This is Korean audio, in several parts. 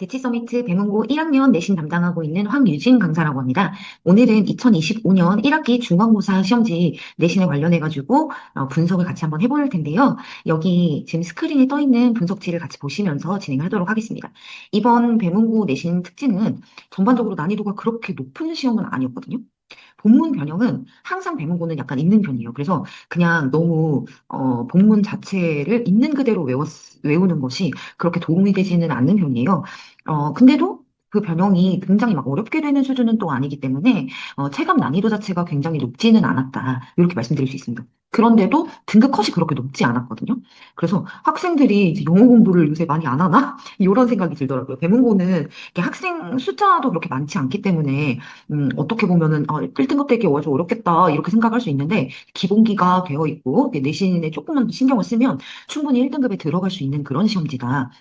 대치 서미트 배문고 1학년 내신 담당하고 있는 황유진 강사라고 합니다. 오늘은 2025년 1학기 중간고사 시험지 내신에 관련해가지고 분석을 같이 한번 해볼 텐데요. 여기 지금 스크린에 떠 있는 분석지를 같이 보시면서 진행을 하도록 하겠습니다. 이번 배문고 내신 특징은 전반적으로 난이도가 그렇게 높은 시험은 아니었거든요. 본문 변형은 항상 배문고는 약간 있는 편이에요. 그래서 그냥 너무 본문 자체를 있는 그대로 외우는 것이 그렇게 도움이 되지는 않는 편이에요. 근데도 그 변형이 굉장히 막 어렵게 되는 수준은 또 아니기 때문에 체감 난이도 자체가 굉장히 높지는 않았다. 이렇게 말씀드릴 수 있습니다. 그런데도 등급 컷이 그렇게 높지 않았거든요. 그래서 학생들이 이제 영어 공부를 요새 많이 안 하나? 이런 생각이 들더라고요. 배문고는 이렇게 학생 숫자도 그렇게 많지 않기 때문에 어떻게 보면은, 1등급 되기 좀 어렵겠다, 이렇게 생각할 수 있는데, 기본기가 되어 있고, 내신에 조금만 더 신경을 쓰면 충분히 1등급에 들어갈 수 있는 그런 시험지다.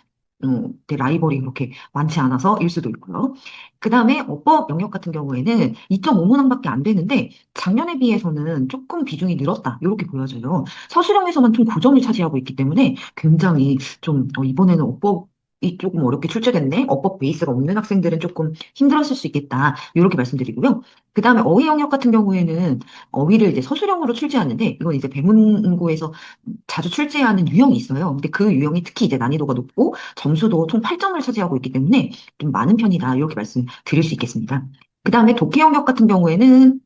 내 라이벌이 그렇게 많지 않아서 일 수도 있고요. 그 다음에 어법 영역 같은 경우에는 2.5문항밖에 안 되는데, 작년에 비해서는 조금 비중이 늘었다. 이렇게 보여져요. 서술형에서만 좀 고점을 차지하고 있기 때문에 굉장히 좀, 이번에는 어법이 조금 어렵게 출제됐네. 어법 베이스가 없는 학생들은 조금 힘들었을 수 있겠다. 이렇게 말씀드리고요. 그 다음에 어휘 영역 같은 경우에는 어휘를 이제 서술형으로 출제하는데, 이건 이제 배문고에서 자주 출제하는 유형이 있어요. 근데 그 유형이 특히 이제 난이도가 높고 점수도 총 8점을 차지하고 있기 때문에 좀 많은 편이다. 이렇게 말씀드릴 수 있겠습니다. 그 다음에 독해 영역 같은 경우에는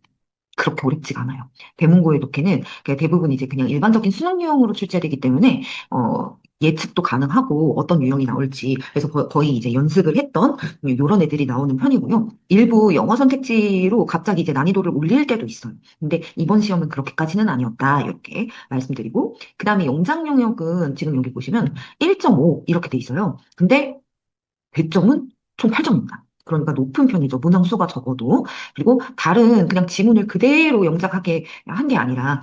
그렇게 어렵지가 않아요. 배문고의 독해는 대부분 이제 그냥 일반적인 수능 유형으로 출제되기 때문에 예측도 가능하고 어떤 유형이 나올지 그래서 거의 이제 연습을 했던 이런 애들이 나오는 편이고요. 일부 영어 선택지로 갑자기 이제 난이도를 올릴 때도 있어요. 근데 이번 시험은 그렇게까지는 아니었다. 이렇게 말씀드리고 그다음에 영장 영역은 지금 여기 보시면 1.5 이렇게 돼 있어요. 근데 배점은 총 8점입니다. 그러니까 높은 편이죠. 문항 수가 적어도. 그리고 다른 그냥 지문을 그대로 영작하게 한 게 아니라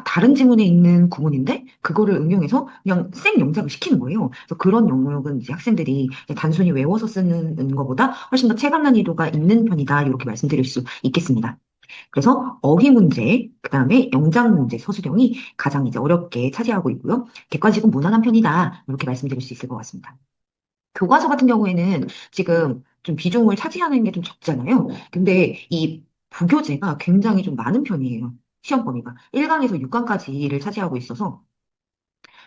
다른 지문에 있는 구문인데 그거를 응용해서 그냥 생 영작을 시키는 거예요. 그래서 그런 영역은 이제 학생들이 단순히 외워서 쓰는 것보다 훨씬 더 체감 난이도가 있는 편이다. 이렇게 말씀드릴 수 있겠습니다. 그래서 어휘 문제, 그다음에 영장 문제, 서술형이 가장 이제 어렵게 차지하고 있고요. 객관식은 무난한 편이다. 이렇게 말씀드릴 수 있을 것 같습니다. 교과서 같은 경우에는 지금 좀 비중을 차지하는 게 좀 적잖아요. 근데 이 부교재가 굉장히 좀 많은 편이에요. 시험 범위가. 1강에서 6강까지를 차지하고 있어서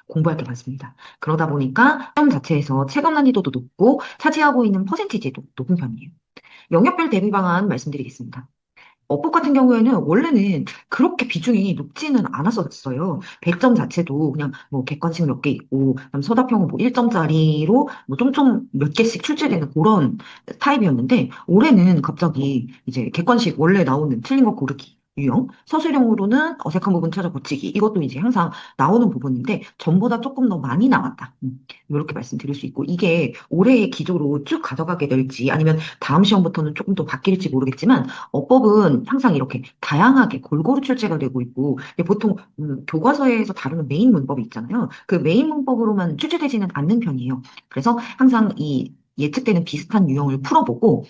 공부할 게 많습니다. 그러다 보니까 시험 자체에서 체감 난이도도 높고 차지하고 있는 퍼센티지도 높은 편이에요. 영역별 대비 방안 말씀드리겠습니다. 어법 같은 경우에는 원래는 그렇게 비중이 높지는 않았었어요. 100점 자체도 그냥 뭐 객관식 몇 개 있고, 그다음 서답형은 뭐 1점짜리로 뭐 좀 몇 개씩 출제되는 그런 타입이었는데, 올해는 갑자기 이제 객관식 원래 나오는 틀린 거 고르기 유형, 서술형으로는 어색한 부분 찾아 고치기, 이것도 이제 항상 나오는 부분인데, 전보다 조금 더 많이 나왔다. 이렇게 말씀드릴 수 있고, 이게 올해의 기조로 쭉 가져가게 될지, 아니면 다음 시험부터는 조금 더 바뀔지 모르겠지만, 어법은 항상 이렇게 다양하게 골고루 출제가 되고 있고, 근데 보통 교과서에서 다루는 메인 문법이 있잖아요. 그 메인 문법으로만 출제되지는 않는 편이에요. 그래서 항상 이 예측되는 비슷한 유형을 풀어보고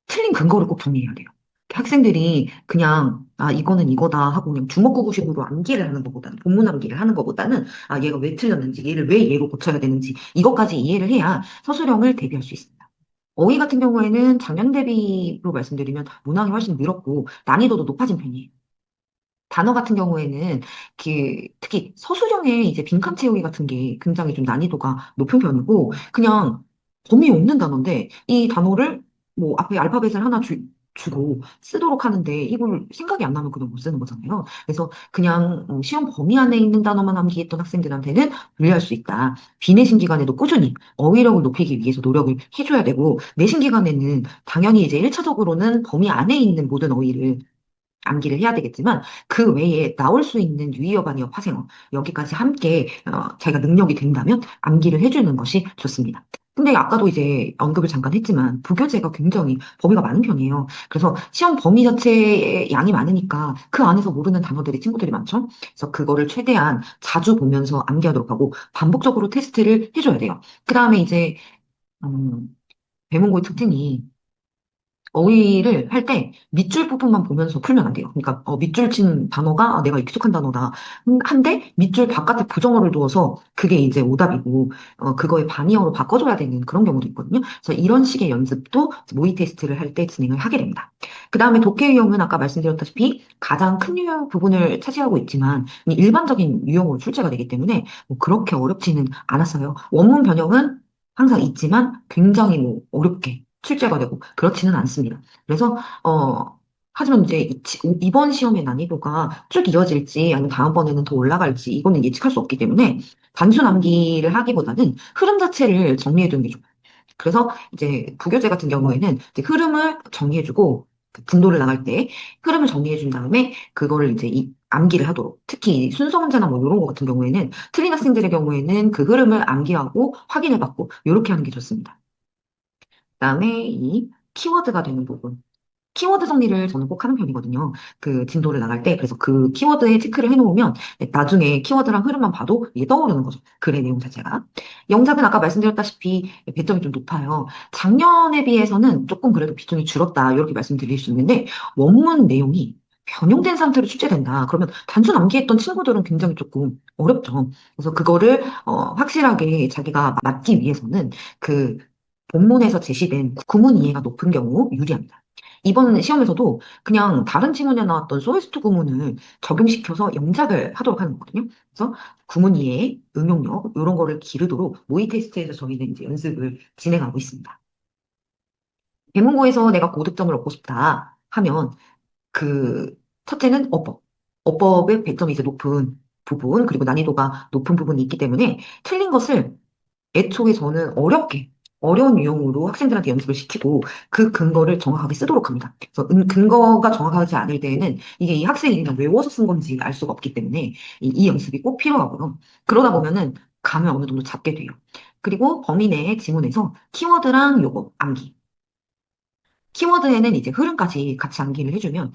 틀린 근거를 꼭 정리해야 돼요. 학생들이 그냥 이거는 이거다 하고 그냥 주먹구구식으로 암기를 하는 것보다는 본문 암기를 하는 것보다는 얘가 왜 틀렸는지 얘를 왜 얘로 고쳐야 되는지 이것까지 이해를 해야 서술형을 대비할 수 있습니다. 어휘 같은 경우에는 작년 대비로 말씀드리면 문항이 훨씬 늘었고 난이도도 높아진 편이에요. 단어 같은 경우에는 특히 서술형의 이제 빈칸 채우기 같은 게 굉장히 좀 난이도가 높은 편이고 그냥 범위 없는 단어인데 이 단어를 뭐 앞에 알파벳을 하나 주고 쓰도록 하는데 이걸 생각이 안 나면 그냥 못 쓰는 거잖아요. 그래서 그냥 시험 범위 안에 있는 단어만 암기했던 학생들한테는 불리할 수 있다. 비내신 기간에도 꾸준히 어휘력을 높이기 위해서 노력을 해줘야 되고 내신 기간에는 당연히 이제 1차적으로는 범위 안에 있는 모든 어휘를 암기를 해야 되겠지만 그 외에 나올 수 있는 유의어, 반의어, 파생어 여기까지 함께 자기가 능력이 된다면 암기를 해주는 것이 좋습니다. 근데 아까도 이제 언급을 잠깐 했지만 부교재가 굉장히 범위가 많은 편이에요. 그래서 시험 범위 자체에 양이 많으니까 그 안에서 모르는 단어들이 친구들이 많죠. 그래서 그거를 최대한 자주 보면서 암기하도록 하고 반복적으로 테스트를 해줘야 돼요. 그 다음에 이제 배문고의 특징이 어휘를 할 때 밑줄 부분만 보면서 풀면 안 돼요. 그러니까 밑줄 친 단어가 내가 익숙한 단어다. 한데 밑줄 바깥에 부정어를 두어서 그게 이제 오답이고 그거에 반의어로 바꿔줘야 되는 그런 경우도 있거든요. 그래서 이런 식의 연습도 모의 테스트를 할 때 진행을 하게 됩니다. 그 다음에 독해 유형은 아까 말씀드렸다시피 가장 큰 유형 부분을 차지하고 있지만 일반적인 유형으로 출제가 되기 때문에 뭐 그렇게 어렵지는 않았어요. 원문 변형은 항상 있지만 굉장히 뭐 어렵게 출제가 되고 그렇지는 않습니다. 그래서 하지만 이제 이번 시험의 난이도가 쭉 이어질지 아니면 다음번에는 더 올라갈지 이거는 예측할 수 없기 때문에 단순 암기를 하기보다는 흐름 자체를 정리해 두는 게 좋아요. 그래서 이제 부교재 같은 경우에는 이제 흐름을 정리해주고 그 진도를 나갈 때 흐름을 정리해준 다음에 그거를 이제 암기를 하도록 특히 순서 문제나 뭐 이런 거 같은 경우에는 틀린 학생들의 경우에는 그 흐름을 암기하고 확인해받고 이렇게 하는 게 좋습니다. 그다음에 이 키워드가 되는 부분. 키워드 정리를 저는 꼭 하는 편이거든요. 그 진도를 나갈 때. 그래서 그 키워드에 체크를 해놓으면 나중에 키워드랑 흐름만 봐도 이게 떠오르는 거죠. 글의 내용 자체가. 영작은 아까 말씀드렸다시피 배점이 좀 높아요. 작년에 비해서는 조금 그래도 비중이 줄었다. 이렇게 말씀드릴 수 있는데 원문 내용이 변형된 상태로 출제된다. 그러면 단순 암기했던 친구들은 굉장히 조금 어렵죠. 그래서 그거를 확실하게 자기가 맞기 위해서는 그 본문에서 제시된 구문 이해가 높은 경우 유리합니다. 이번 시험에서도 그냥 다른 지문에 나왔던 소에스트 구문을 적용시켜서 영작을 하도록 하는 거거든요. 그래서 구문 이해, 응용력 이런 거를 기르도록 모의 테스트에서 저희는 이제 연습을 진행하고 있습니다. 배문고에서 내가 고득점을 얻고 싶다 하면 그 첫째는 어법. 어법의 배점이 이제 높은 부분 그리고 난이도가 높은 부분이 있기 때문에 틀린 것을 애초에 저는 어려운 유형으로 학생들한테 연습을 시키고 그 근거를 정확하게 쓰도록 합니다. 그래서 근거가 정확하지 않을 때에는 이게 이 학생이 그냥 외워서 쓴 건지 알 수가 없기 때문에 이 연습이 꼭 필요하고요. 그러다 보면은 감을 어느 정도 잡게 돼요. 그리고 범위 내의 지문에서 키워드랑 요거 암기. 키워드에는 이제 흐름까지 같이 암기를 해주면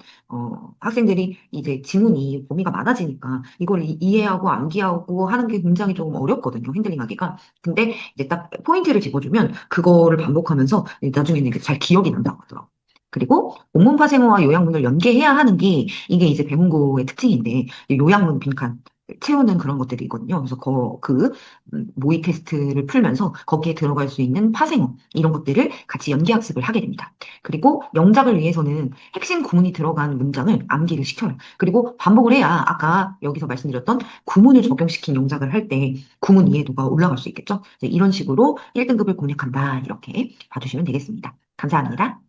학생들이 이제 지문이 범위가 많아지니까 이걸 이해하고 암기하고 하는 게 굉장히 좀 어렵거든요. 핸들링하기가. 근데 이제 딱 포인트를 집어주면 그거를 반복하면서 나중에는 이게 잘 기억이 난다고 하더라고요. 그리고 원문파 생어와 요약문을 연계해야 하는 게 이게 이제 배문고의 특징인데 요약문 빈칸 채우는 그런 것들이 있거든요. 그래서 모의 테스트를 풀면서 거기에 들어갈 수 있는 파생어 이런 것들을 같이 연계 학습을 하게 됩니다. 그리고 영작을 위해서는 핵심 구문이 들어간 문장을 암기를 시켜요. 그리고 반복을 해야 아까 여기서 말씀드렸던 구문을 적용시킨 영작을 할 때 구문 이해도가 올라갈 수 있겠죠. 이제 이런 식으로 1등급을 공략한다. 이렇게 봐주시면 되겠습니다. 감사합니다.